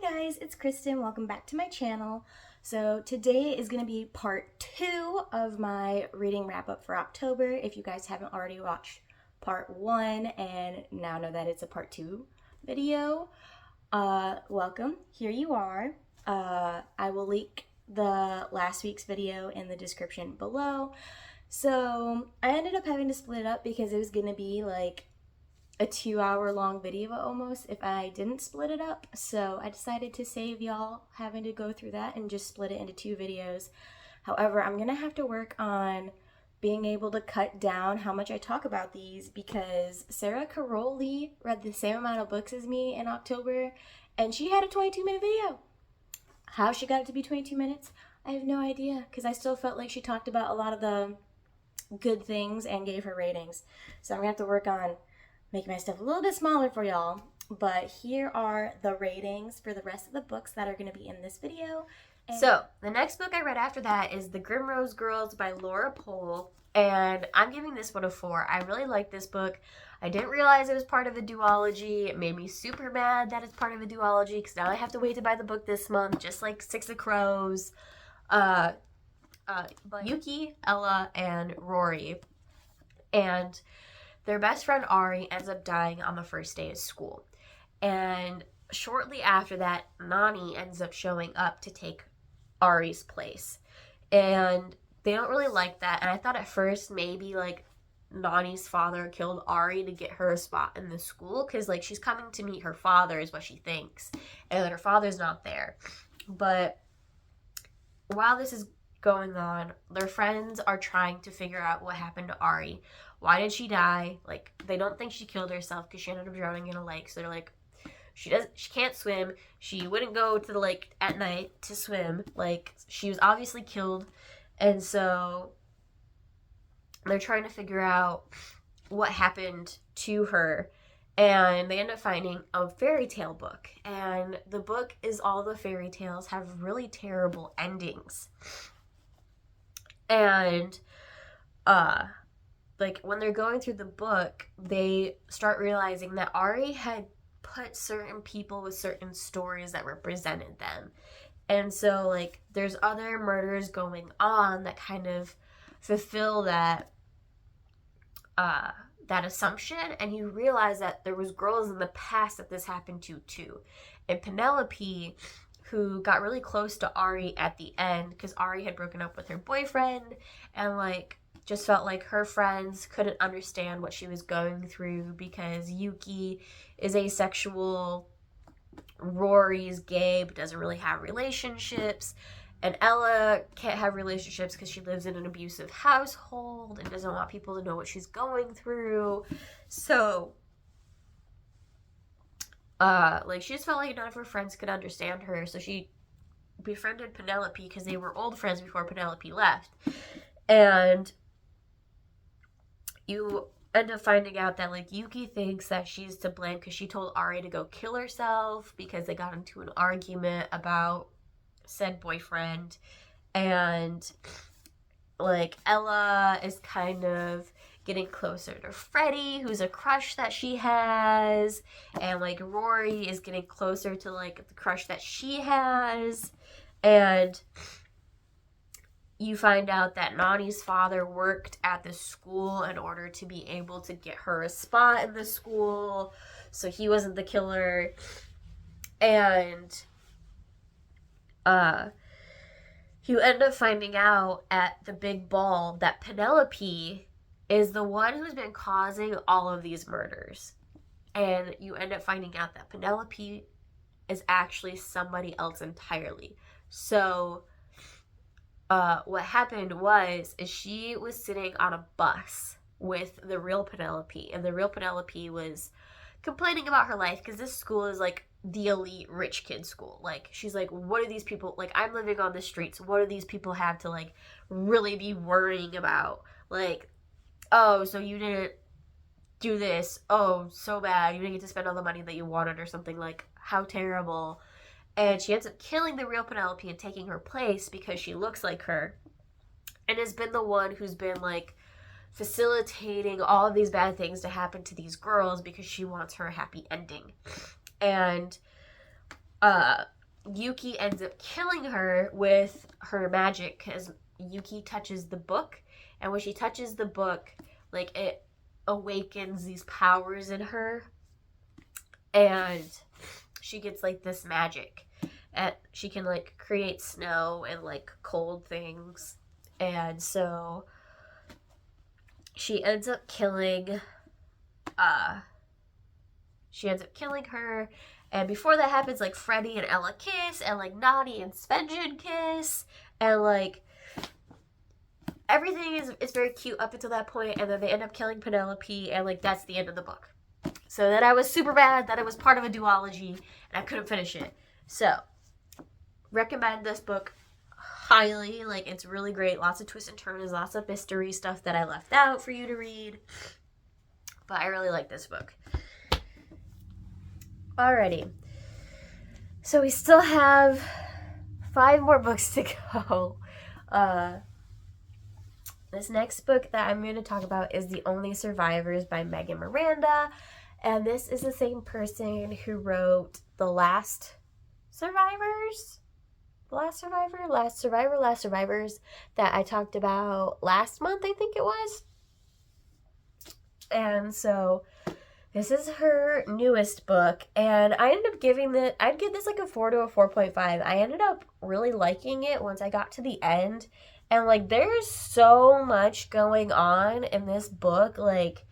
guys, it's Kristen. Welcome back to my channel. So today is going to be part 2 of my reading wrap up for October. If you guys haven't already watched part 1 and now know that it's a part 2 video, welcome. Here you are. I will link the last week's video in the description below. So I ended up having to split it up because it was going to be like a 2-hour long video almost if I didn't split it up. So I decided to save y'all having to go through that and just split it into 2 videos. However, I'm gonna have to work on being able to cut down how much I talk about these because Sarah Caroli read the same amount of books as me in October and she had a 22-minute video. How she got it to be 22 minutes, I have no idea because I still felt like she talked about a lot of the good things and gave her ratings. So I'm gonna have to work on making my stuff a little bit smaller for y'all, but here are the ratings for the rest of the books that are going to be in this video. So the next book I read after that is The Grimrose Girls by Laura Pohl, and I'm giving this one a 4. I really like this book. I didn't realize it was part of a duology. It made me super mad that it's part of a duology because now I have to wait to buy the book this month, just like Six of Crows, Yuki, Ella, and Rory. And their best friend Ari ends up dying on the first day of school. And shortly after that, Nani ends up showing up to take Ari's place. And they don't really like that. And I thought at first maybe like Nani's father killed Ari to get her a spot in the school. Because like she's coming to meet her father is what she thinks. And then her father's not there. But while this is going on, their friends are trying to figure out what happened to Ari. Why did she die? Like, they don't think she killed herself because she ended up drowning in a lake. So they're like, she can't swim. She wouldn't go to the lake at night to swim. Like, she was obviously killed. And so they're trying to figure out what happened to her. And they end up finding a fairy tale book. And the book is all the fairy tales have really terrible endings. And, like when they're going through the book, they start realizing that Ari had put certain people with certain stories that represented them. And so like there's other murders going on that kind of fulfill that that assumption, and you realize that there was girls in the past that this happened to too. And Penelope, who got really close to Ari at the end because Ari had broken up with her boyfriend and like just felt like her friends couldn't understand what she was going through because Yuki is asexual, Rory's gay but doesn't really have relationships, and Ella can't have relationships because she lives in an abusive household and doesn't want people to know what she's going through. So like she just felt like none of her friends could understand her, so she befriended Penelope because they were old friends before Penelope left. And you end up finding out that like Yuki thinks that she's to blame because she told Ari to go kill herself because they got into an argument about said boyfriend. And like Ella is kind of getting closer to Freddie, who's a crush that she has, and like Rory is getting closer to like the crush that she has. And you find out that Nani's father worked at the school in order to be able to get her a spot in the school, so he wasn't the killer. And you end up finding out at the big ball that Penelope is the one who's been causing all of these murders. And you end up finding out that Penelope is actually somebody else entirely. So what happened is she was sitting on a bus with the real Penelope, and the real Penelope was complaining about her life because this school is like the elite rich kid school. Like she's like, what do these people, like I'm living on the streets, what do these people have to like really be worrying about? Like, oh, so you didn't do this, oh, so bad, you didn't get to spend all the money that you wanted or something, like how terrible. And she ends up killing the real Penelope and taking her place because she looks like her, and has been the one who's been like facilitating all of these bad things to happen to these girls because she wants her a happy ending. And Yuki ends up killing her with her magic because Yuki touches the book, and when she touches the book, like it awakens these powers in her, and she gets like this magic. And she can like create snow and like cold things, and so she ends up killing. She ends up killing her. And before that happens, like Freddy and Ella kiss, and like Nani and Svenjin kiss, and like everything is very cute up until that point, and then they end up killing Penelope, and like that's the end of the book. So then I was super mad that it was part of a duology, and I couldn't finish it. So recommend this book highly. Like it's really great. Lots of twists and turns, lots of mystery stuff that I left out for you to read. But I really like this book. Alrighty. So we still have 5 more books to go. This next book that I'm going to talk about is The Only Survivors by Megan Miranda. And this is the same person who wrote The Last Survivors? Last Survivors that I talked about last month, I think it was. And so this is her newest book, and I ended up I'd give this like a 4 to a 4.5. I ended up really liking it once I got to the end, and like there's so much going on in this book, like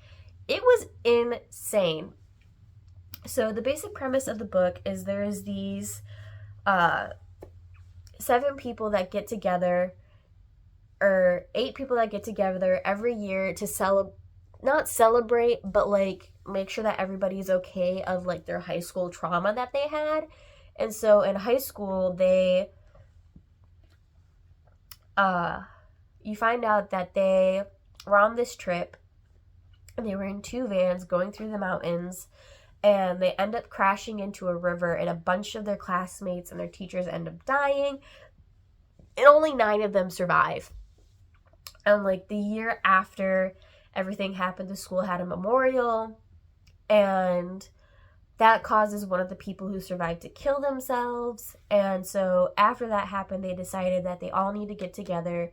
it was insane. So the basic premise of the book is there's these 7 people that get together, or 8 people that get together every year to not celebrate, but like make sure that everybody's okay of like their high school trauma that they had. And so in high school, you find out that they were on this trip, and they were in 2 vans going through the mountains, and they end up crashing into a river, and a bunch of their classmates and their teachers end up dying, and only 9 of them survive. And like the year after everything happened, the school had a memorial, and that causes one of the people who survived to kill themselves. And so after that happened, they decided that they all need to get together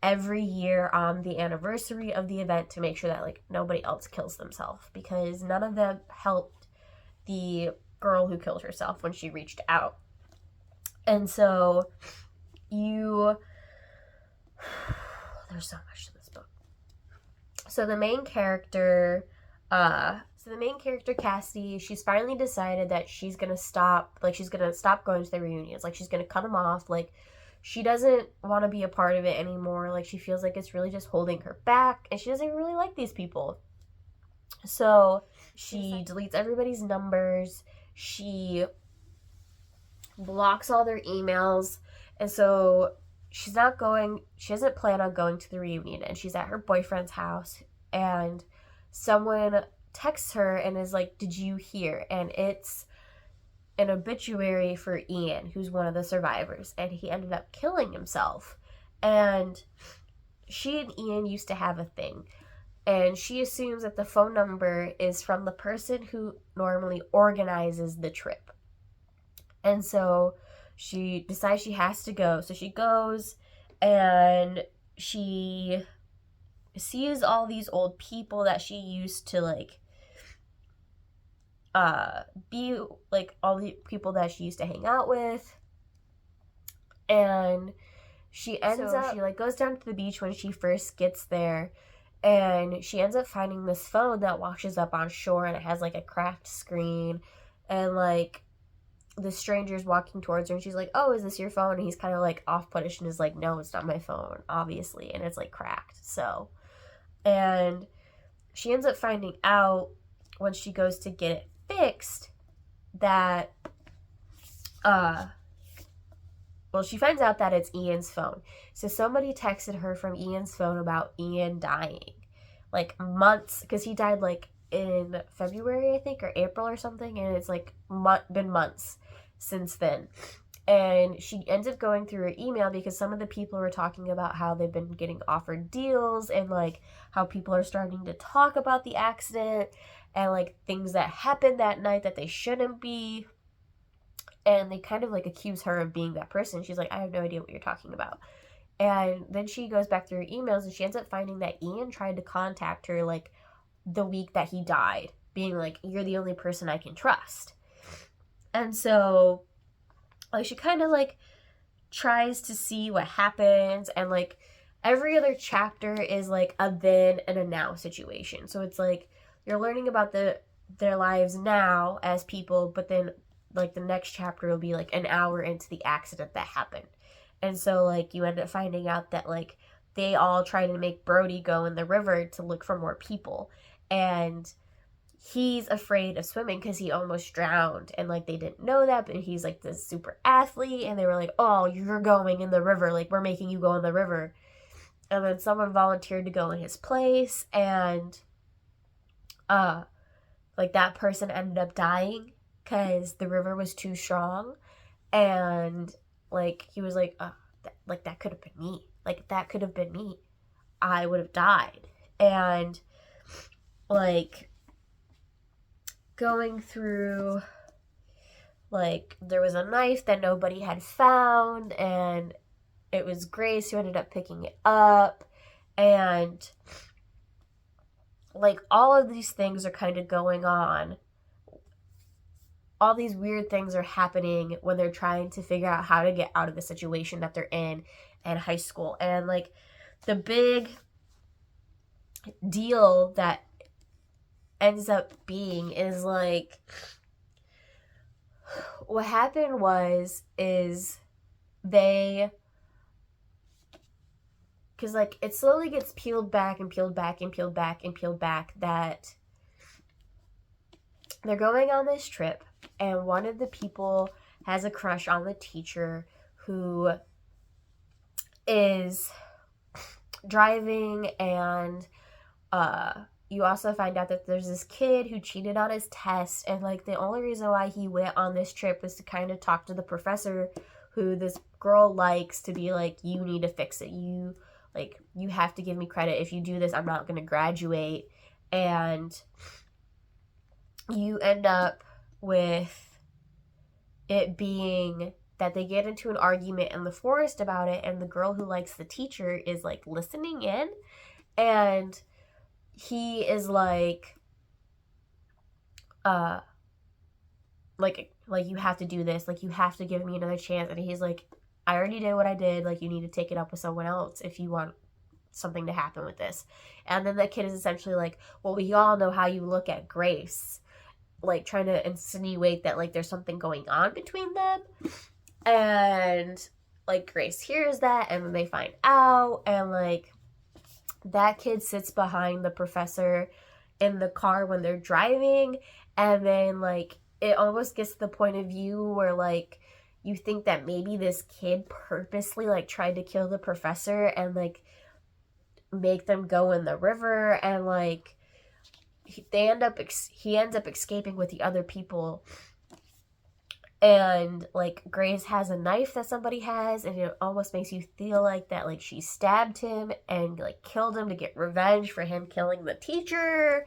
every year on the anniversary of the event to make sure that like nobody else kills themselves, because none of them helped the girl who killed herself when she reached out. And so there's so much to this book. So the main character, Cassidy, she's finally decided that she's gonna stop going to the reunions. Like she's gonna cut them off. Like she doesn't want to be a part of it anymore. Like she feels like it's really just holding her back, and she doesn't really like these people. So she deletes everybody's numbers. She blocks all their emails, and so she doesn't plan on going to the reunion, and she's at her boyfriend's house, and someone texts her and is like, "Did you hear?" And it's an obituary for Ian, who's one of the survivors, and he ended up killing himself. And she and Ian used to have a thing, and she assumes that the phone number is from the person who normally organizes the trip. And so she decides she has to go. So she goes, and she sees all these old people that she used to like be like all the people that she used to hang out with. And she goes down to the beach when she first gets there, and she ends up finding this phone that washes up on shore, and it has like a cracked screen, and like the stranger's walking towards her, and she's like, "Oh, is this your phone?" And he's kind of like off-puttish and is like, "No, it's not my phone, obviously," and it's like cracked. So, and she ends up finding out when she goes to get it fixed that she finds out that it's Ian's phone. So somebody texted her from Ian's phone about Ian dying, like months, because he died like in February, I think, or April or something, and it's like been months since then. And she ends up going through her email because some of the people were talking about how they've been getting offered deals, and like how people are starting to talk about the accident and like things that happened that night that they shouldn't be. And they kind of like accuse her of being that person. She's like, I have no idea what you're talking about. And then she goes back through her emails and she ends up finding that Ian tried to contact her like the week that he died, being like, you're the only person I can trust. And so like she kind of like tries to see what happens, and like every other chapter is like a then and a now situation. So it's like you're learning about their lives now as people, but then like the next chapter will be like an hour into the accident that happened. And so like you end up finding out that like they all try to make Brody go in the river to look for more people, and he's afraid of swimming because he almost drowned, and like they didn't know that, but he's like this super athlete, and they were like, oh, you're going in the river, like we're making you go in the river. And then someone volunteered to go in his place, and like that person ended up dying because the river was too strong. And like he was like, that could have been me, like that could have been me, I would have died. And like going through, like there was a knife that nobody had found, and it was Grace who ended up picking it up. And like all of these things are kind of going on, all these weird things are happening when they're trying to figure out how to get out of the situation that they're in high school. And like the big deal that ends up being is like what happened is they, because like it slowly gets peeled back and peeled back and peeled back and peeled back that they're going on this trip, and one of the people has a crush on the teacher who is driving. And you also find out that there's this kid who cheated on his test, and like the only reason why he went on this trip was to kind of talk to the professor who this girl likes, to be like, you need to fix it, you have to give me credit, if you do this I'm not going to graduate. And you end up with it being that they get into an argument in the forest about it, and the girl who likes the teacher is like listening in, and he is like you have to do this, like you have to give me another chance. And he's like, I already did what I did, like you need to take it up with someone else if you want something to happen with this. And then the kid is essentially like, well, we all know how you look at Grace, like trying to insinuate that like there's something going on between them. And like Grace hears that, and then they find out, and like that kid sits behind the professor in the car when they're driving. And then like it almost gets to the point of view where like you think that maybe this kid purposely like tried to kill the professor and like make them go in the river. And like he ends up escaping with the other people. And like Grace has a knife that somebody has, and it almost makes you feel like that like she stabbed him and like killed him to get revenge for him killing the teacher.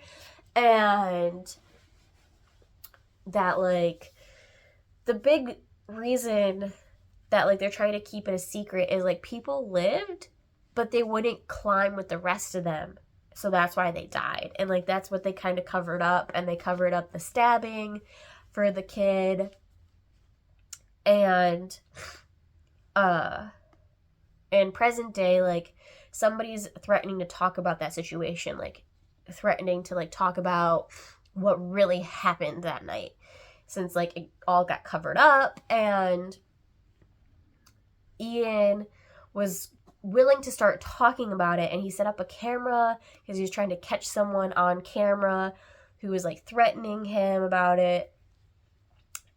And that like the big reason that like they're trying to keep it a secret is like people lived, but they wouldn't climb with the rest of them, so that's why they died. And like that's what they kind of covered up, and they covered up the stabbing for the kid. And in present day, like somebody's threatening to talk about that situation, like threatening to like talk about what really happened that night, since like it all got covered up. And Ian was willing to start talking about it, and he set up a camera because he was trying to catch someone on camera who was like threatening him about it.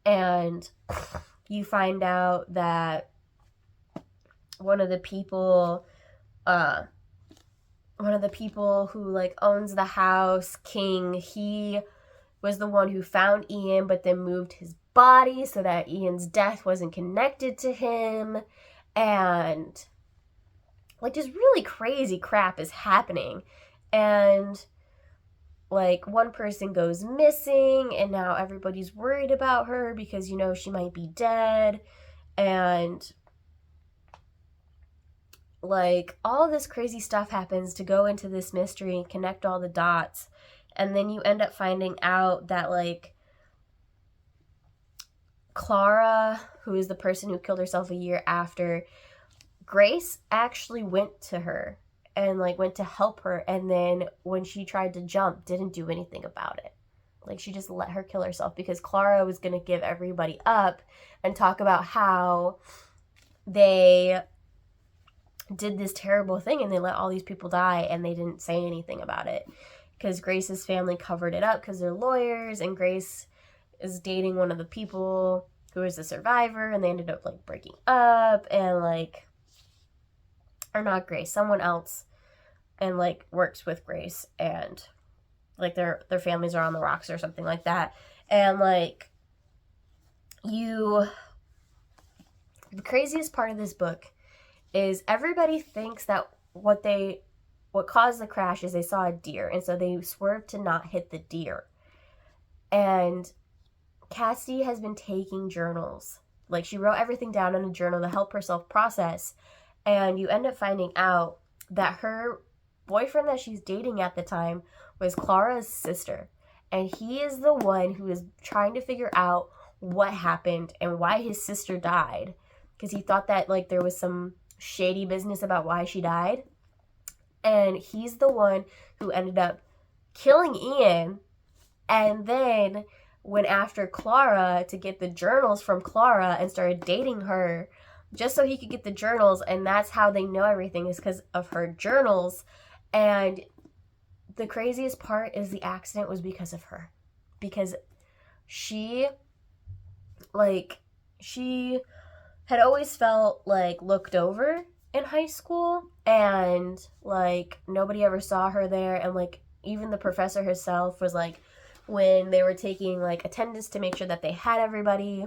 And you find out that one of the people who like owns the house, King, he was the one who found Ian, but then moved his body so that Ian's death wasn't connected to him. And like just really crazy crap is happening. And like, one person goes missing, and now everybody's worried about her because, you know, she might be dead, and, like, all this crazy stuff happens to go into this mystery and connect all the dots, and then you end up finding out that, like, Clara, who is the person who killed herself a year after, Grace actually went to her and, like, went to help her, and then when she tried to jump, didn't do anything about it. Like, she just let her kill herself because Clara was going to give everybody up and talk about how they did this terrible thing and they let all these people die and they didn't say anything about it because Grace's family covered it up because they're lawyers, and Grace is dating one of the people who is the survivor, and they ended up, like, breaking up, and, like, or not Grace, someone else, and, like, works with Grace, and, like, their families are on the rocks or something like that. And, like, the craziest part of this book is everybody thinks that what caused the crash is they saw a deer, and so they swerved to not hit the deer. And Cassidy has been taking journals. Like, she wrote everything down in a journal to help herself process, and you end up finding out that her boyfriend that she's dating at the time was Clara's sister, and he is the one who is trying to figure out what happened and why his sister died, because he thought that, like, there was some shady business about why she died, and he's the one who ended up killing Ian, and then went after Clara to get the journals from Clara and started dating her just so he could get the journals, and that's how they know everything, is because of her journals. And the craziest part is the accident was because of her, because she had always felt, like, looked over in high school, and, like, nobody ever saw her there, and, like, even the professor herself was, like, when they were taking, like, attendance to make sure that they had everybody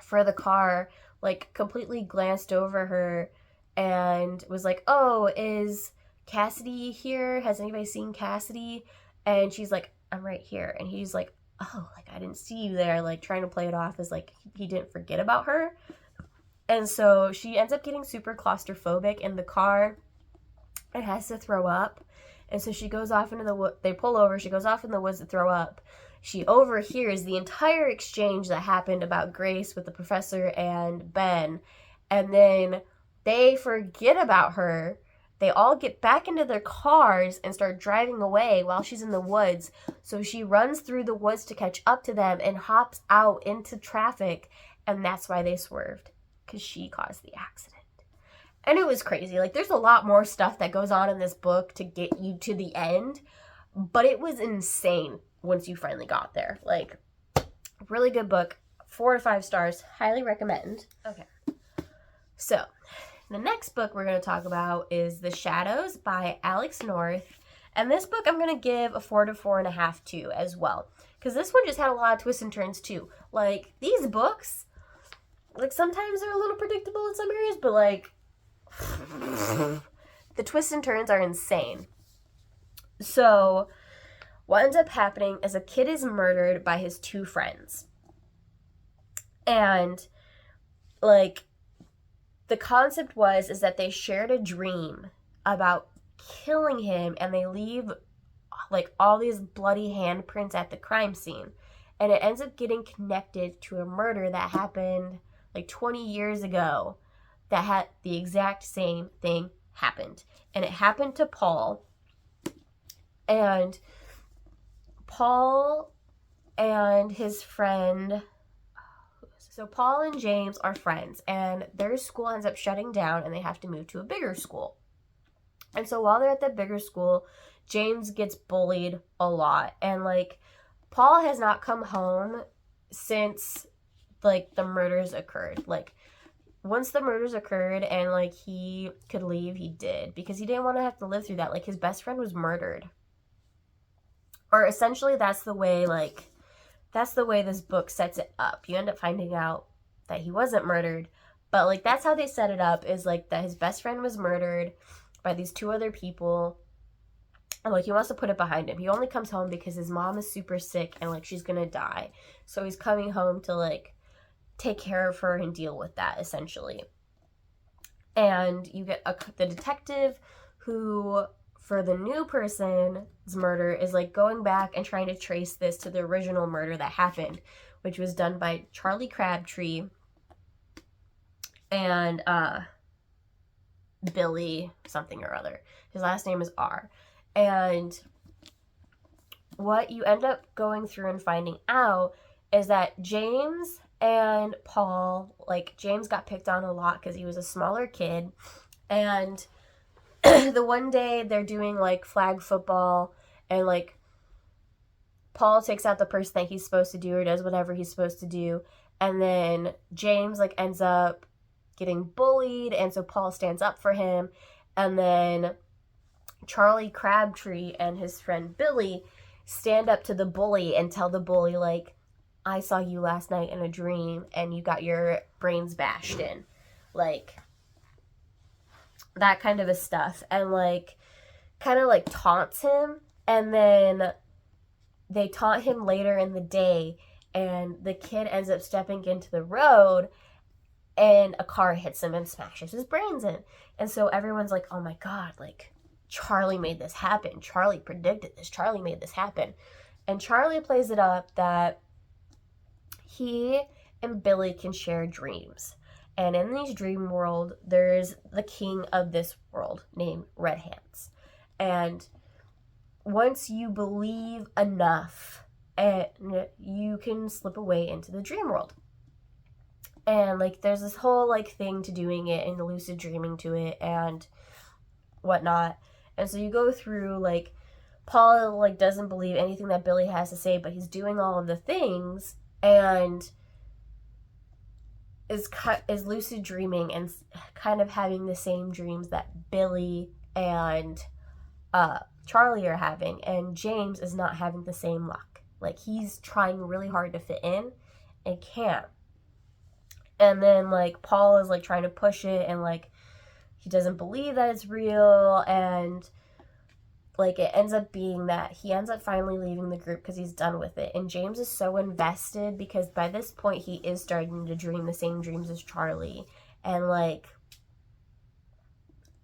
for the car, like, completely glanced over her and was like, oh, is Cassidy here? Has anybody seen Cassidy? And she's like, I'm right here. And he's like, oh, like, I didn't see you there, like, trying to play it off as, like, he didn't forget about her. And so she ends up getting super claustrophobic in the car and has to throw up. And so she goes off into the woods. They pull over. She goes off in the woods to throw up. She overhears the entire exchange that happened about Grace with the professor and Ben. And then they forget about her. They all get back into their cars and start driving away while she's in the woods. So she runs through the woods to catch up to them and hops out into traffic. And that's why they swerved, because she caused the accident. And it was crazy. Like, there's a lot more stuff that goes on in this book to get you to the end, but it was insane once you finally got there. Like, really good book. 4 to 5 stars. Highly recommend. Okay. So, the next book we're going to talk about is The Shadows by Alex North. And this book I'm going to give a 4 to 4.5 to as well, because this one just had a lot of twists and turns too. Like, these books, like, sometimes they're a little predictable in some areas, but, like, the twists and turns are insane. So, what ends up happening is a kid is murdered by his 2 friends. And, like, the concept is that they shared a dream about killing him, and they leave, like, all these bloody handprints at the crime scene. And it ends up getting connected to a murder that happened, like, 20 years ago, that had the exact same thing happened. And it happened to Paul. And Paul and his friend, so Paul and James are friends, and their school ends up shutting down and they have to move to a bigger school. And so while they're at the bigger school, James gets bullied a lot. And, like, Paul has not come home since, like, the murders occurred. Like, once the murders occurred and, like, he could leave, he did, because he didn't want to have to live through that. Like, his best friend was murdered. Or essentially that's the way this book sets it up. You end up finding out that he wasn't murdered, but, like, that's how they set it up, is, like, that his best friend was murdered by these 2 other people. And, like, he wants to put it behind him. He only comes home because his mom is super sick and, like, she's gonna die. So he's coming home to, like, take care of her and deal with that, essentially. And you get the detective who, for the new person's murder, is, like, going back and trying to trace this to the original murder that happened, which was done by Charlie Crabtree and Billy something or other. His last name is R. And what you end up going through and finding out is that James and Paul, like, James got picked on a lot because he was a smaller kid. And the one day they're doing, like, flag football, and, like, Paul takes out the person that he's supposed to do or does whatever he's supposed to do. And then James, like, ends up getting bullied, and so Paul stands up for him. And then Charlie Crabtree and his friend Billy stand up to the bully and tell the bully, like, I saw you last night in a dream and you got your brains bashed in. Like, that kind of a stuff. And, like, kind of, like, taunts him. And then they taunt him later in the day, and the kid ends up stepping into the road, and a car hits him and smashes his brains in. And so everyone's like, oh my God, like, Charlie made this happen. Charlie predicted this. Charlie made this happen. And Charlie plays it up that he and Billy can share dreams. And in these dream world, there's the king of this world named Red Hands. And once you believe enough, and you can slip away into the dream world. And, like, there's this whole, like, thing to doing it and lucid dreaming to it and whatnot. And so you go through, like, Paul, like, doesn't believe anything that Billy has to say, but he's doing all of the things and is lucid dreaming and kind of having the same dreams that Billy and Charlie are having. And James is not having the same luck. Like, he's trying really hard to fit in and can't. And then, like, Paul is, like, trying to push it, and, like, he doesn't believe that it's real, and, like, it ends up being that he ends up finally leaving the group because he's done with it. And James is so invested because by this point he is starting to dream the same dreams as Charlie. And, like,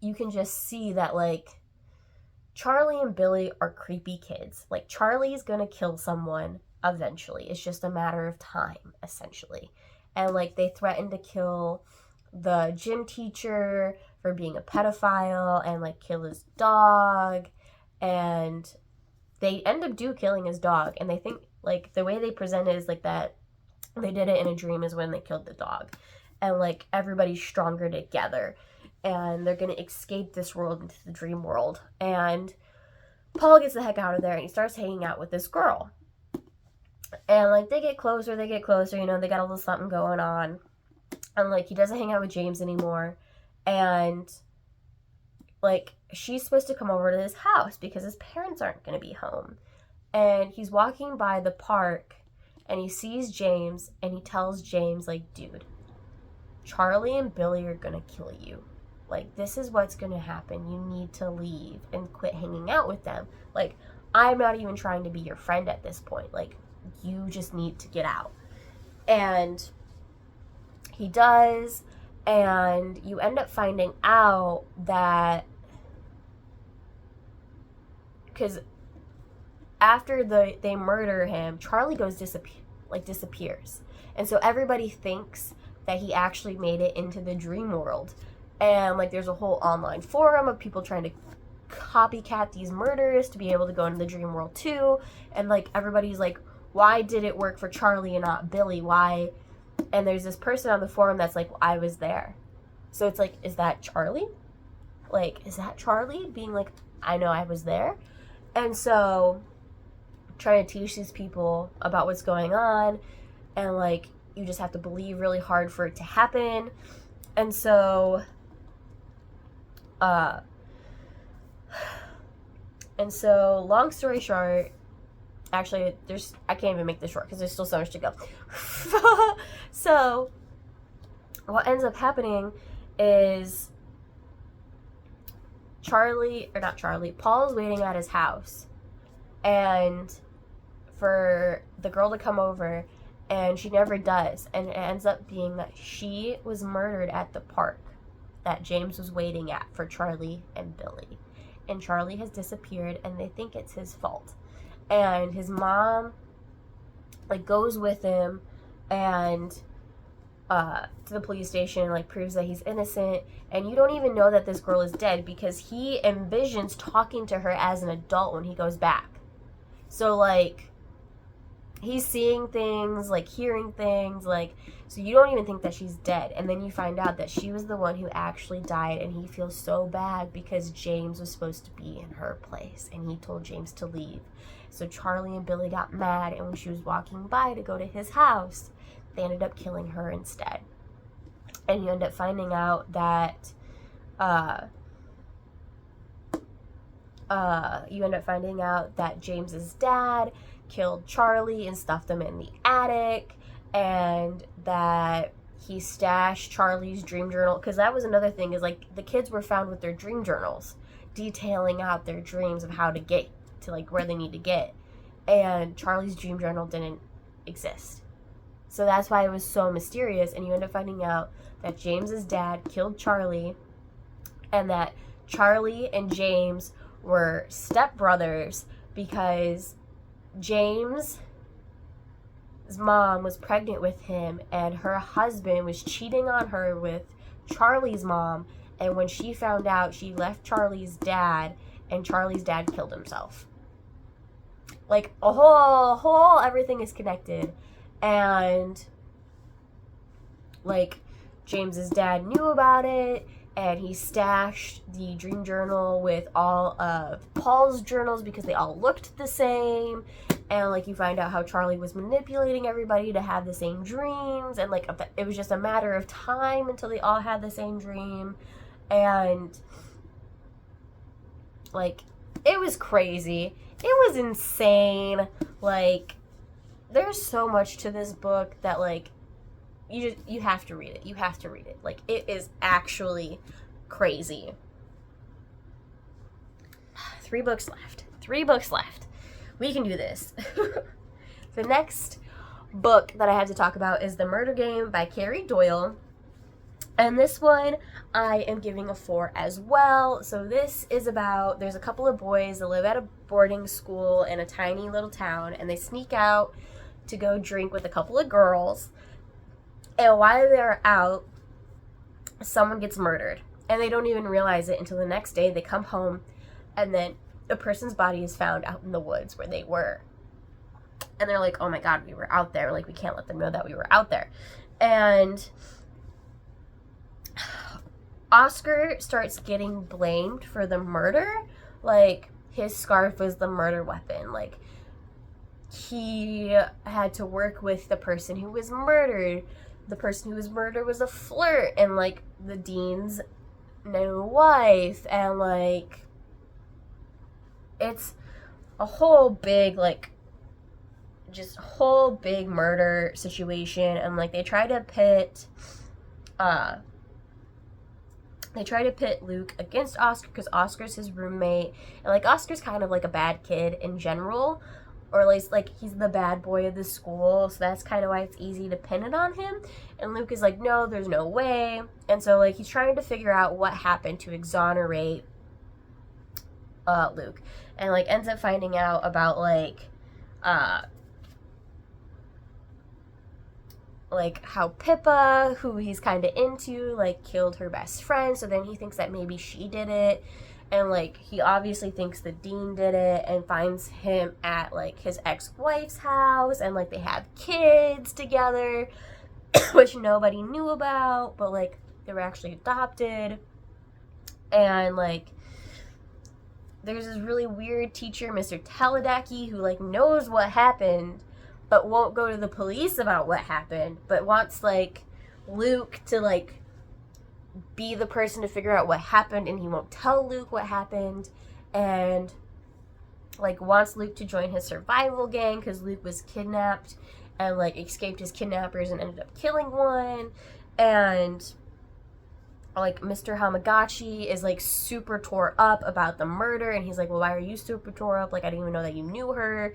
you can just see that, like, Charlie and Billy are creepy kids. Like, Charlie's gonna kill someone eventually. It's just a matter of time, essentially. And, like, they threaten to kill the gym teacher for being a pedophile and, like, kill his dog. And they end up killing his dog. And they think, like, the way they present it is, like, that they did it in a dream is when they killed the dog. And, like, everybody's stronger together. And they're going to escape this world into the dream world. And Paul gets the heck out of there and he starts hanging out with this girl. And, like, they get closer, you know, they got a little something going on. And, like, he doesn't hang out with James anymore. And, like, she's supposed to come over to his house because his parents aren't going to be home. And he's walking by the park and he sees James and he tells James, like, dude, Charlie and Billy are going to kill you. Like, this is what's going to happen. You need to leave and quit hanging out with them. Like, I'm not even trying to be your friend at this point. Like, you just need to get out. And he does, and you end up finding out that, because after they murder him, Charlie goes disappears. And so everybody thinks that he actually made it into the dream world. And, like, there's a whole online forum of people trying to copycat these murders to be able to go into the dream world too. And, like, everybody's like, why did it work for Charlie and not Billy? Why? And there's this person on the forum that's like, well, I was there. So it's like, is that Charlie? Like, is that Charlie being like, I know I was there? And so trying to teach these people about what's going on. And, like, you just have to believe really hard for it to happen. And so long story short, actually, I can't even make this short because there's still so much to go. So what ends up happening is Paul's waiting at his house, and for the girl to come over, and she never does, and it ends up being that she was murdered at the park that James was waiting at for Charlie and Billy, and Charlie has disappeared, and they think it's his fault, and his mom like goes with him and to the police station, like proves that he's innocent, and you don't even know that this girl is dead because he envisions talking to her as an adult when he goes back. So like he's seeing things, like hearing things, like, so you don't even think that she's dead, and then you find out that she was the one who actually died, and he feels so bad because James was supposed to be in her place and he told James to leave. So Charlie and Billy got mad, and when she was walking by to go to his house, they ended up killing her instead. And you end up finding out that James's dad killed Charlie and stuffed him in the attic, and that he stashed Charlie's dream journal, because that was another thing, is like the kids were found with their dream journals detailing out their dreams of how to get to like where they need to get, and Charlie's dream journal didn't exist. So that's why it was so mysterious, and you end up finding out that James's dad killed Charlie, and that Charlie and James were stepbrothers because James' mom was pregnant with him, and her husband was cheating on her with Charlie's mom, and when she found out, she left Charlie's dad, and Charlie's dad killed himself. Like, a whole everything is connected. And like James's dad knew about it, and he stashed the dream journal with all of Paul's journals because they all looked the same, and like you find out how Charlie was manipulating everybody to have the same dreams, and like it was just a matter of time until they all had the same dream, and like it was crazy. It was insane. Like, there's so much to this book that like you have to read it. You have to read it. Like, it is actually crazy. 3 books left. 3 books left. We can do this. The next book that I have to talk about is The Murder Game by Carrie Doyle. And this one I am giving a 4 as well. So this is about, there's a couple of boys that live at a boarding school in a tiny little town, and they sneak out to go drink with a couple of girls. And while they're out, someone gets murdered. And they don't even realize it until the next day. They come home, and then a person's body is found out in the woods where they were. And they're like, oh my God, we were out there. Like, we can't let them know that we were out there. And Oscar starts getting blamed for the murder. Like, his scarf was the murder weapon. Like, he had to work with the person who was murdered. The person who was murdered was a flirt, and like the dean's new wife, and like it's a whole big like just whole big murder situation. And like they try to pit Luke against Oscar because Oscar's his roommate, and like Oscar's kind of like a bad kid in general, or at least like he's the bad boy of the school, so that's kind of why it's easy to pin it on him. And Luke is like, no, there's no way. And so like he's trying to figure out what happened to exonerate Luke, and like ends up finding out about like how Pippa, who he's kind of into, like killed her best friend. So then he thinks that maybe she did it, and like he obviously thinks the dean did it, and finds him at like his ex-wife's house, and like they have kids together, which nobody knew about, but like they were actually adopted. And like there's this really weird teacher, Mr. Teledecki, who like knows what happened but won't go to the police about what happened, but wants like Luke to like be the person to figure out what happened, and he won't tell Luke what happened, and like wants Luke to join his survival gang because Luke was kidnapped and like escaped his kidnappers and ended up killing one. And like Mr. Hamagachi is like super tore up about the murder, and he's like, well, why are you super tore up? Like, I didn't even know that you knew her.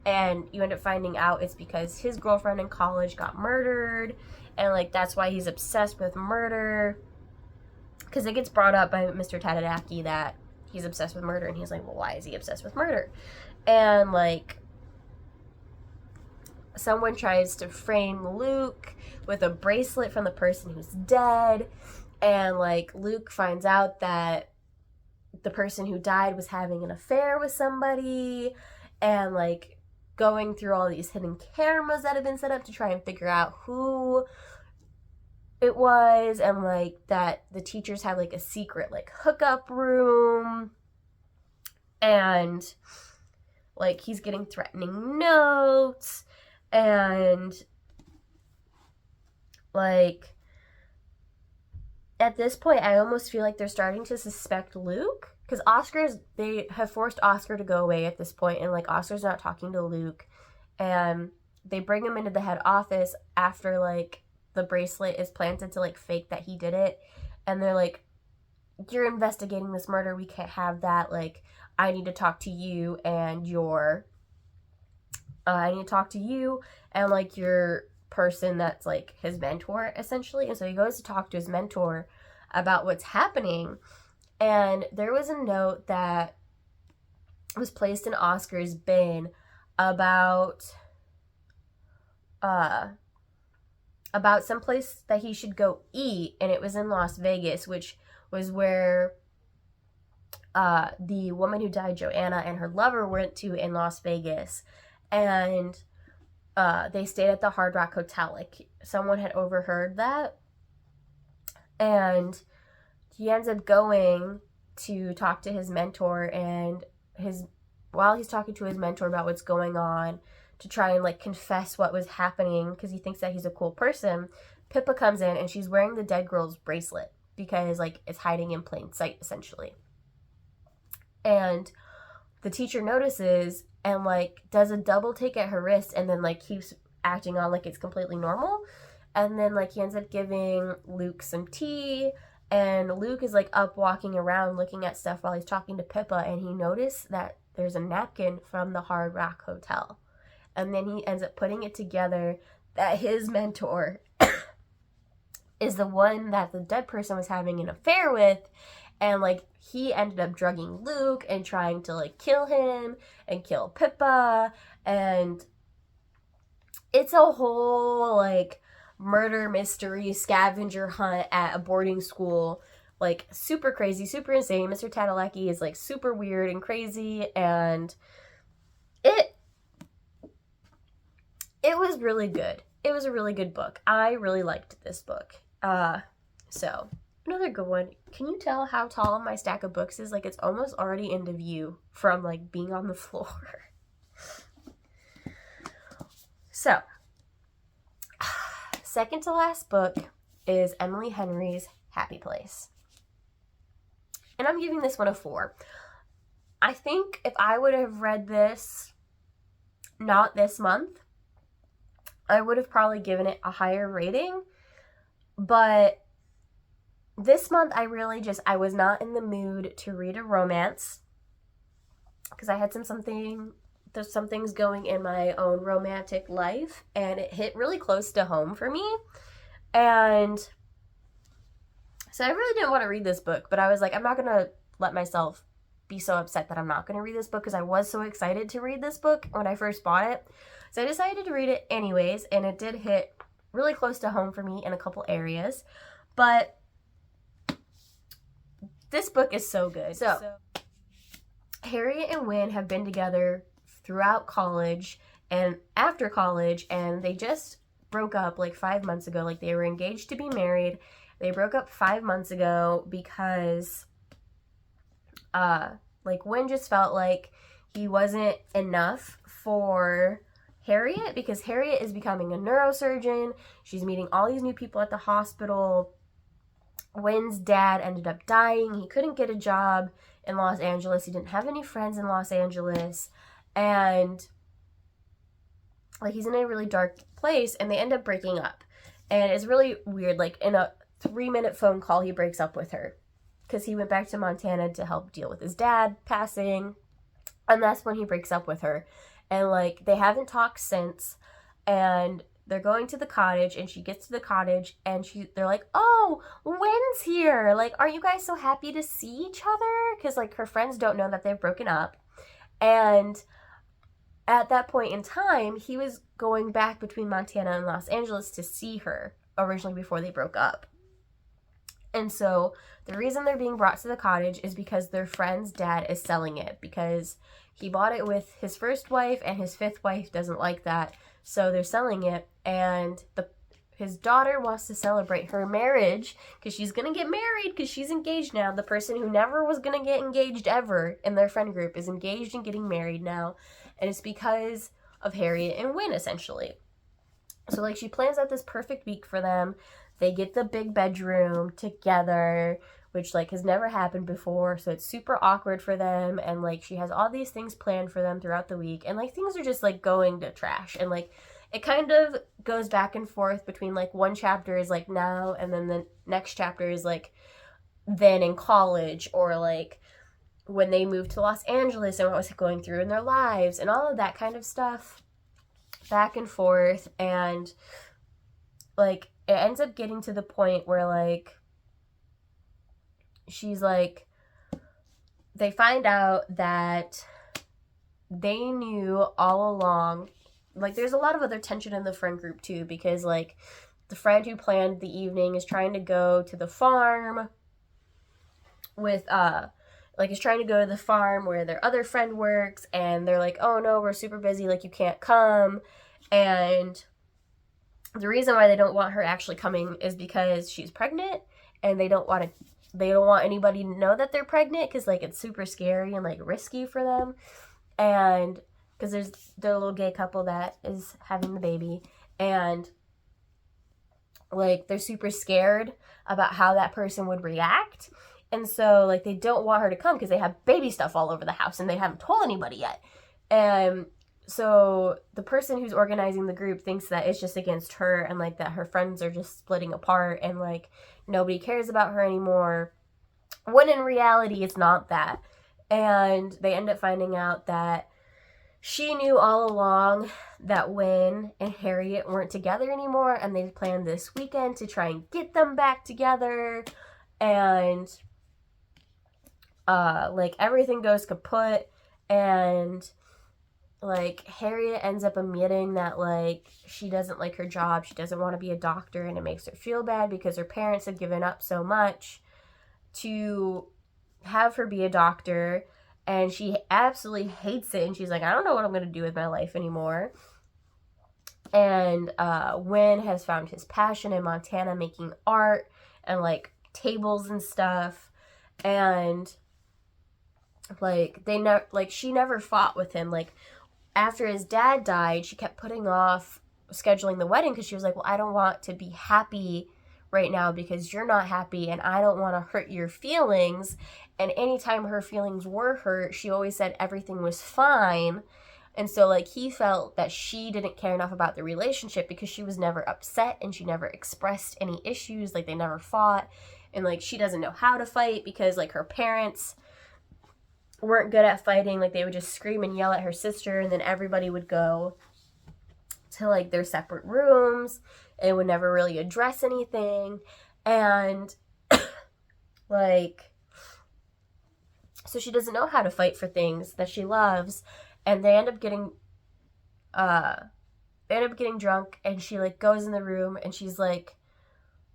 And you end up finding out it's because his girlfriend in college got murdered, and like that's why he's obsessed with murder, because it gets brought up by Mr. Tadadaki that he's obsessed with murder, and he's like, well, why is he obsessed with murder? And like someone tries to frame Luke with a bracelet from the person who's dead, and like Luke finds out that the person who died was having an affair with somebody, and like going through all these hidden cameras that have been set up to try and figure out who it was, and like that the teachers have like a secret like hookup room, and like he's getting threatening notes, and like at this point I almost feel like they're starting to suspect Luke, because they have forced Oscar to go away at this point, and like Oscar's not talking to Luke, and they bring him into the head office after like the bracelet is planted to like fake that he did it, and they're like, you're investigating this murder, we can't have that, like I need to talk to you and your person that's like his mentor essentially. And so he goes to talk to his mentor about what's happening, and there was a note that was placed in Oscar's bin about some place that he should go eat, and it was in Las Vegas, which was where the woman who died, Joanna, and her lover went to in Las Vegas. And they stayed at the Hard Rock Hotel. Like someone had overheard that, and he ends up going to talk to his mentor, and while he's talking to his mentor about what's going on, to try and like confess what was happening because he thinks that he's a cool person, Pippa comes in, and she's wearing the dead girl's bracelet because like it's hiding in plain sight essentially. And the teacher notices and like does a double take at her wrist, and then like keeps acting on like it's completely normal. And then like he ends up giving Luke some tea, and Luke is like up walking around looking at stuff while he's talking to Pippa, and he noticed that there's a napkin from the Hard Rock Hotel. And then he ends up putting it together that his mentor is the one that the dead person was having an affair with, and like he ended up drugging Luke and trying to like kill him and kill Pippa, and it's a whole like murder mystery scavenger hunt at a boarding school, like super crazy, super insane. Mr. Tadalaki is like super weird so it was really good. It was a really good book. I really liked this book. So another good one. Can you tell how tall my stack of books is? Like it's almost already into view from like being on the floor. So, second to last book is Emily Henry's Happy Place. And I'm giving this one a 4. I think if I would have read this not this month, I would have probably given it a higher rating. But this month I was not in the mood to read a romance because I had some things going in my own romantic life, and it hit really close to home for me. And so I really didn't want to read this book, but I was like, I'm not going to let myself be so upset that I'm not going to read this book because I was so excited to read this book when I first bought it. So I decided to read it anyways, and it did hit really close to home for me in a couple areas. But this book is so good. So Harriet and Wynne have been together throughout college and after college, and they just broke up like 5 months ago. Like they were engaged to be married. They broke up 5 months ago because like Wynne just felt like he wasn't enough for Harriet, because Harriet is becoming a neurosurgeon. She's meeting all these new people at the hospital. Wynne's dad ended up dying. He couldn't get a job in Los Angeles. He didn't have any friends in Los Angeles. And like he's in a really dark place, and they end up breaking up. And it's really weird. Like 3-minute phone call, he breaks up with her because he went back to Montana to help deal with his dad passing, and that's when he breaks up with her. And like they haven't talked since, and they're going to the cottage, and she gets to the cottage, and they're like, oh, Wynn's here, like, aren't you guys so happy to see each other? Because like her friends don't know that they've broken up. And at that point in time, he was going back between Montana and Los Angeles to see her originally before they broke up. And so the reason they're being brought to the cottage is because their friend's dad is selling it, because he bought it with his first wife and his fifth wife doesn't like that. So they're selling it, and his daughter wants to celebrate her marriage because she's going to get married because she's engaged now. The person who never was going to get engaged ever in their friend group is engaged and getting married now. And it's because of Harriet and Wynn, essentially. So like she plans out this perfect week for them. They get the big bedroom together, which like has never happened before, so it's super awkward for them. And like she has all these things planned for them throughout the week, and like things are just like going to trash. And like it kind of goes back and forth between like one chapter is like now, and then the next chapter is like then in college, or like when they moved to Los Angeles and what was going through in their lives and all of that kind of stuff, back and forth. And like it ends up getting to the point where like she's like, they find out that they knew all along. Like there's a lot of other tension in the friend group too, because like the friend who planned the evening is trying to go to the farm with is trying to go to the farm where their other friend works, and they're like, oh no, we're super busy, like you can't come. And the reason why they don't want her actually coming is because she's pregnant, and they don't want anybody to know that they're pregnant, because like it's super scary and like risky for them. And because there's the little gay couple that is having the baby, and like they're super scared about how that person would react. And so like they don't want her to come because they have baby stuff all over the house and they haven't told anybody yet. And so the person who's organizing the group thinks that it's just against her, and like that her friends are just splitting apart and like nobody cares about her anymore, when in reality it's not that. And they end up finding out that she knew all along that Wynn and Harriet weren't together anymore, and they planned this weekend to try and get them back together. And like everything goes kaput, and like Harriet ends up admitting that like she doesn't like her job, she doesn't want to be a doctor, and it makes her feel bad because her parents have given up so much to have her be a doctor, and she absolutely hates it, and she's like, I don't know what I'm going to do with my life anymore. And Wynn has found his passion in Montana, making art and like tables and stuff. And like she never fought with him. Like after his dad died, she kept putting off scheduling the wedding because she was like, well, I don't want to be happy right now because you're not happy, and I don't want to hurt your feelings. And anytime her feelings were hurt, she always said everything was fine. And so like he felt that she didn't care enough about the relationship because she was never upset and she never expressed any issues, like they never fought. And like she doesn't know how to fight because like her parents weren't good at fighting. Like they would just scream and yell at her sister, and then everybody would go to like their separate rooms and would never really address anything. And like so she doesn't know how to fight for things that she loves. And they end up getting drunk, and she like goes in the room and she's like,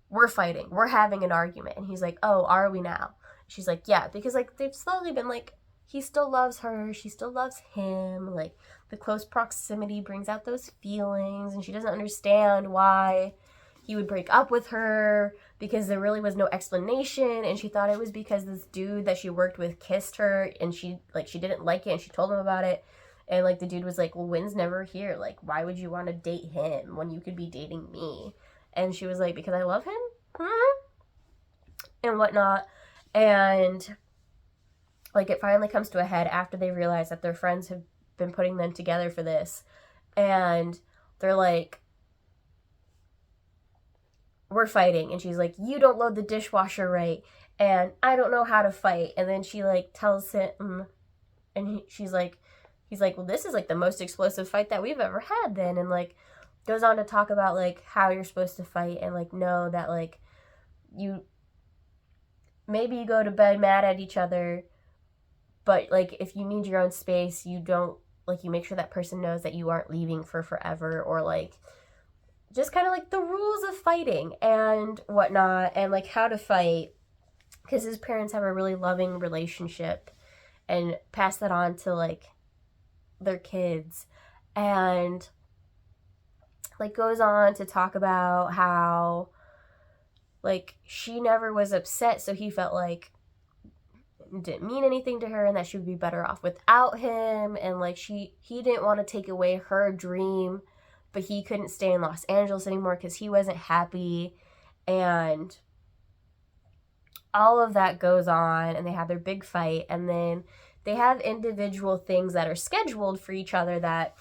we're fighting, we're having an argument. And he's like, oh, are we now? She's like, yeah, because like they've slowly been like, he still loves her, she still loves him, like the close proximity brings out those feelings, and she doesn't understand why he would break up with her because there really was no explanation. And she thought it was because this dude that she worked with kissed her, and she didn't like it, and she told him about it. And like the dude was like, well, Wynn's never here, like why would you want to date him when you could be dating me? And she was like, because I love him, and whatnot. And like it finally comes to a head after they realize that their friends have been putting them together for this. And they're like, we're fighting, and she's like, you don't load the dishwasher right, and I don't know how to fight. And then she like tells him, and he's like, well, this is like the most explosive fight that we've ever had then. And like goes on to talk about like how you're supposed to fight, and like know that like you maybe you go to bed mad at each other, but like if you need your own space, you don't, like, you make sure that person knows that you aren't leaving for forever, or like just kind of like the rules of fighting and whatnot, and like how to fight, because his parents have a really loving relationship and pass that on to like their kids. And like goes on to talk about how like she never was upset, so he felt like it didn't mean anything to her, and that she would be better off without him. And like he didn't want to take away her dream, but he couldn't stay in Los Angeles anymore because he wasn't happy. And all of that goes on, and they have their big fight, and then they have individual things that are scheduled for each other that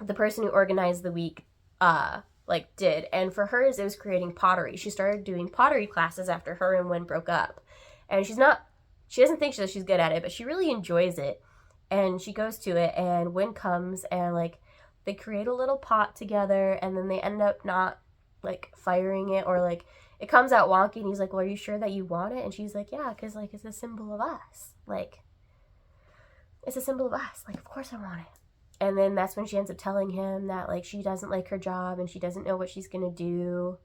the person who organized the week like did. And for hers, it was creating pottery. She started doing pottery classes after her and Wynn broke up, and she doesn't think she's good at it, but she really enjoys it, and she goes to it. And Wynn comes, and like they create a little pot together, and then they end up not like firing it, or like it comes out wonky, and he's like, well, are you sure that you want it? And she's like, yeah, because like it's a symbol of us, like it's a symbol of us, like of course I want it. And then that's when she ends up telling him that like she doesn't like her job and she doesn't know what she's gonna do.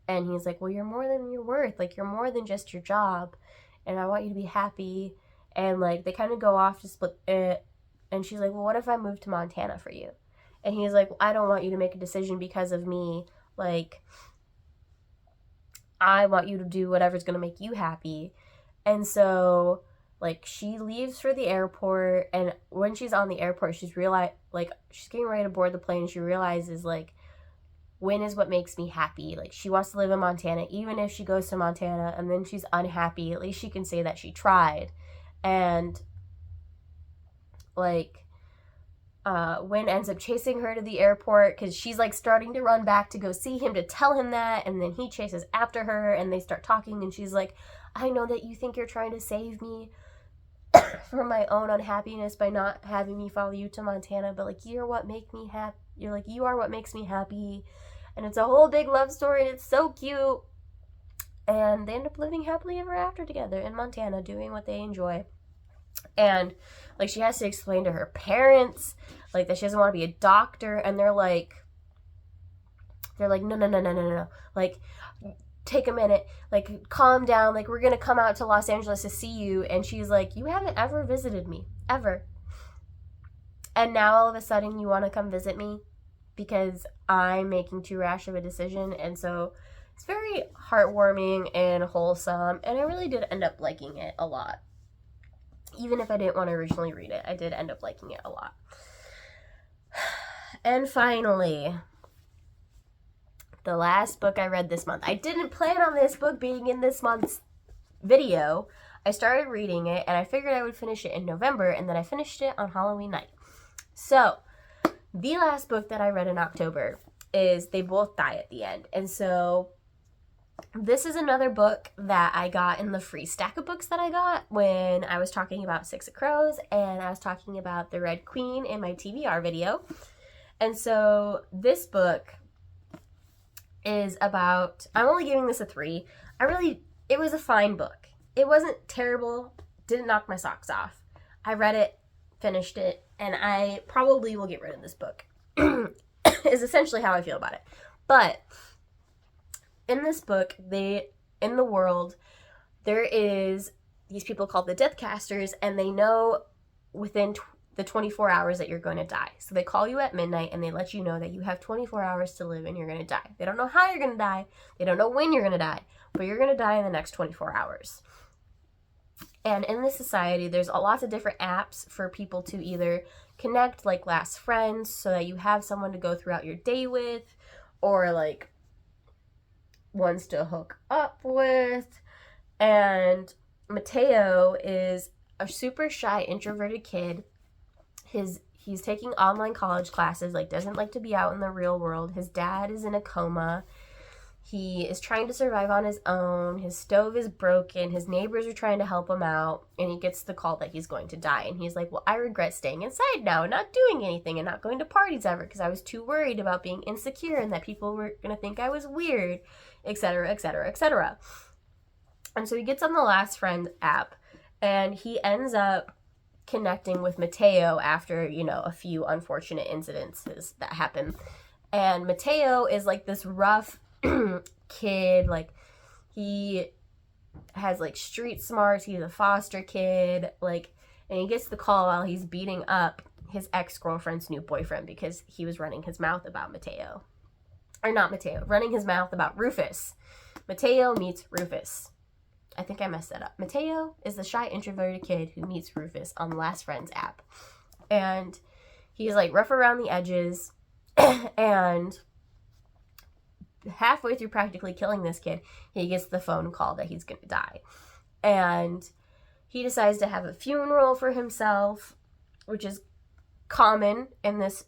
And he's like, well, you're more than your worth, like you're more than just your job, and I want you to be happy. And like they kind of go off to split it, and she's like, well, what if I move to Montana for you? And he's like, well, I don't want you to make a decision because of me, like I want you to do whatever's gonna make you happy. And so like she leaves for the airport, and when she's on the airport, she's getting ready to board the plane, and she realizes like Wynn is what makes me happy. Like she wants to live in Montana. Even if she goes to Montana and then she's unhappy, at least she can say that she tried. And like Wynn ends up chasing her to the airport because she's like starting to run back to go see him to tell him that, and then he chases after her, and they start talking, and she's like, I know that you think you're trying to save me from my own unhappiness by not having me follow you to Montana, but like you are what makes me happy. And it's a whole big love story, and it's so cute. And they end up living happily ever after together in Montana, doing what they enjoy. And like she has to explain to her parents like that she doesn't want to be a doctor, and they're like no, like take a minute, like calm down, like we're gonna come out to Los Angeles to see you. And she's like, you haven't ever visited me, ever, and now all of a sudden you want to come visit me because I'm making too rash of a decision. And so it's very heartwarming and wholesome, and I really did end up liking it a lot. Even if I didn't want to originally read it, I did end up liking it a lot. And finally, the last book I read this month. I didn't plan on this book being in this month's video. I started reading it, and I figured I would finish it in November, and then I finished it on Halloween night. So, the last book that I read in October is They Both Die at the End. And so this is another book that I got in the free stack of books that I got when I was talking about Six of Crows, and I was talking about The Red Queen in my TBR video. And so this book is about, I'm only giving this a 3. It was a fine book. It wasn't terrible, didn't knock my socks off. I read it, finished it, and I probably will get rid of this book, is essentially how I feel about it. But in this book, in the world, there is these people called the Deathcasters, and they know within the 24 hours that you're going to die. So they call you at midnight, and they let you know that you have 24 hours to live and you're going to die. They don't know how you're going to die. They don't know when you're going to die, but you're going to die in the next 24 hours. And in this society, there's lots of different apps for people to either connect, like last friends, so that you have someone to go throughout your day with, or like ones to hook up with. And Mateo is a super shy, introverted kid. he's taking online college classes, like doesn't like to be out in the real world. His dad is in a coma. He is trying to survive on his own. His stove is broken. His neighbors are trying to help him out. And he gets the call that he's going to die. And he's like, well, I regret staying inside now and not doing anything and not going to parties ever because I was too worried about being insecure and that people were going to think I was weird, etc., etc., etc. And so he gets on the Last Friend app and he ends up connecting with Mateo after, you know, a few unfortunate incidences that happen. And Mateo is like this rough kid, like he has like street smarts, he's a foster kid, like, and he gets the call while he's beating up his ex-girlfriend's new boyfriend because he was running his mouth about Mateo. Or not Mateo, running his mouth about Rufus. Mateo meets Rufus. I think I messed that up. Mateo is the shy introverted kid who meets Rufus on the Last Friends app. And he's like rough around the edges and halfway through practically killing this kid, he gets the phone call that he's going to die. And he decides to have a funeral for himself, which is common in this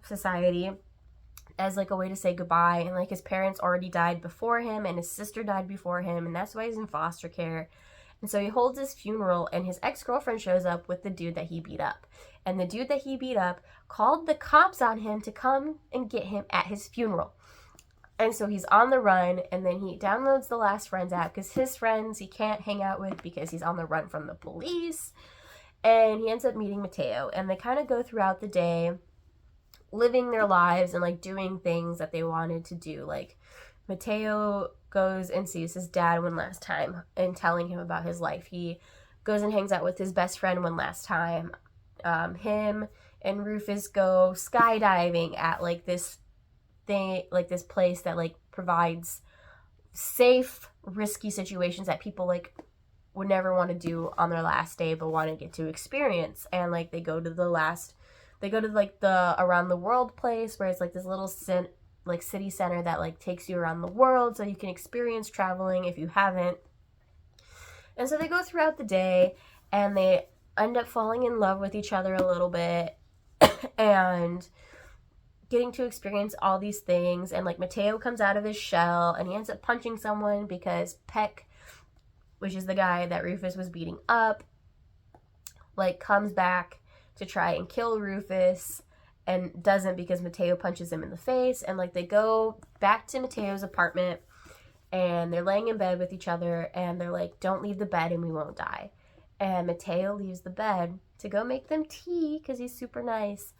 society as like a way to say goodbye. And like his parents already died before him and his sister died before him, and that's why he's in foster care. And so he holds his funeral and his ex-girlfriend shows up with the dude that he beat up. And the dude that he beat up called the cops on him to come and get him at his funeral. And so he's on the run, and then he downloads the Last Friends app because his friends he can't hang out with because he's on the run from the police. And he ends up meeting Mateo, and they kind of go throughout the day living their lives and like doing things that they wanted to do. Like Mateo goes and sees his dad one last time and telling him about his life. He goes and hangs out with his best friend one last time. Him and Rufus go skydiving at like this thing, like this place that like provides safe, risky situations that people like would never want to do on their last day but want to get to experience. And like they go to like the around the world place where it's like this little city center that like takes you around the world so you can experience traveling if you haven't. And so they go throughout the day and they end up falling in love with each other a little bit and getting to experience all these things. And like Mateo comes out of his shell and he ends up punching someone because Peck, which is the guy that Rufus was beating up, like comes back to try and kill Rufus and doesn't because Mateo punches him in the face. And like they go back to Mateo's apartment and they're laying in bed with each other and they're like, don't leave the bed and we won't die. And Mateo leaves the bed to go make them tea because he's super nice.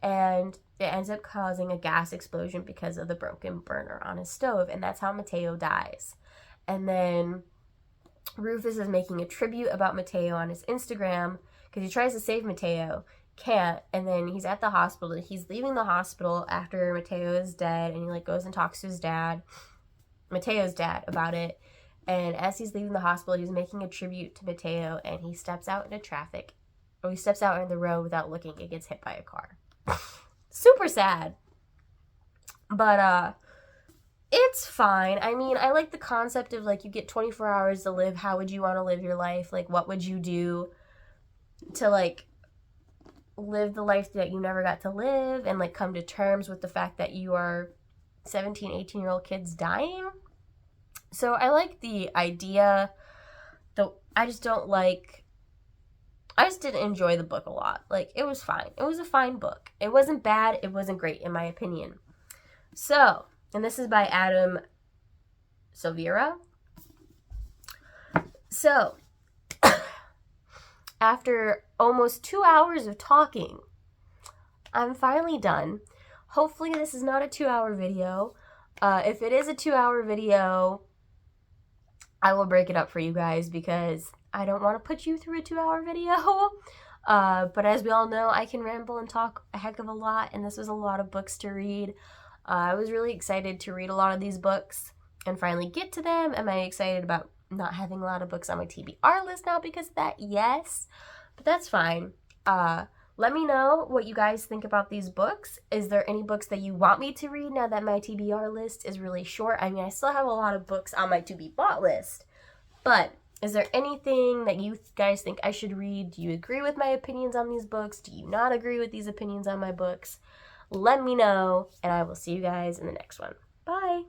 And it ends up causing a gas explosion because of the broken burner on his stove. And that's how Mateo dies. And then Rufus is making a tribute about Mateo on his Instagram because he tries to save Mateo, can't. And then he's at the hospital. He's leaving the hospital after Mateo is dead. And he like goes and talks to his dad, Mateo's dad, about it. And as he's leaving the hospital, he's making a tribute to Mateo, and he steps out into traffic, or he steps out in the road without looking and gets hit by a car. Super sad. But, it's fine. I mean, I like the concept of, like, you get 24 hours to live. How would you want to live your life? Like, what would you do to, like, live the life that you never got to live and, like, come to terms with the fact that you are 17, 18-year-old kids dying? So I like the idea, though I just didn't enjoy the book a lot. Like, it was fine. It was a fine book. It wasn't bad. It wasn't great, in my opinion. So, and this is by Adam Silvera. So, after almost 2 hours of talking, I'm finally done. Hopefully this is not a 2-hour video. If it is a 2-hour video, I will break it up for you guys because I don't want to put you through a 2-hour video. But as we all know, I can ramble and talk a heck of a lot, and this was a lot of books to read. I was really excited to read a lot of these books and finally get to them. Am I excited about not having a lot of books on my TBR list now because of that? Yes, but that's fine. Let me know what you guys think about these books. Is there any books that you want me to read now that my TBR list is really short? I mean, I still have a lot of books on my to-be-bought list, but Is there anything that you guys think I should read? Do you agree with my opinions on these books? Do you not agree with these opinions on my books? Let me know, and I will see you guys in the next one. Bye!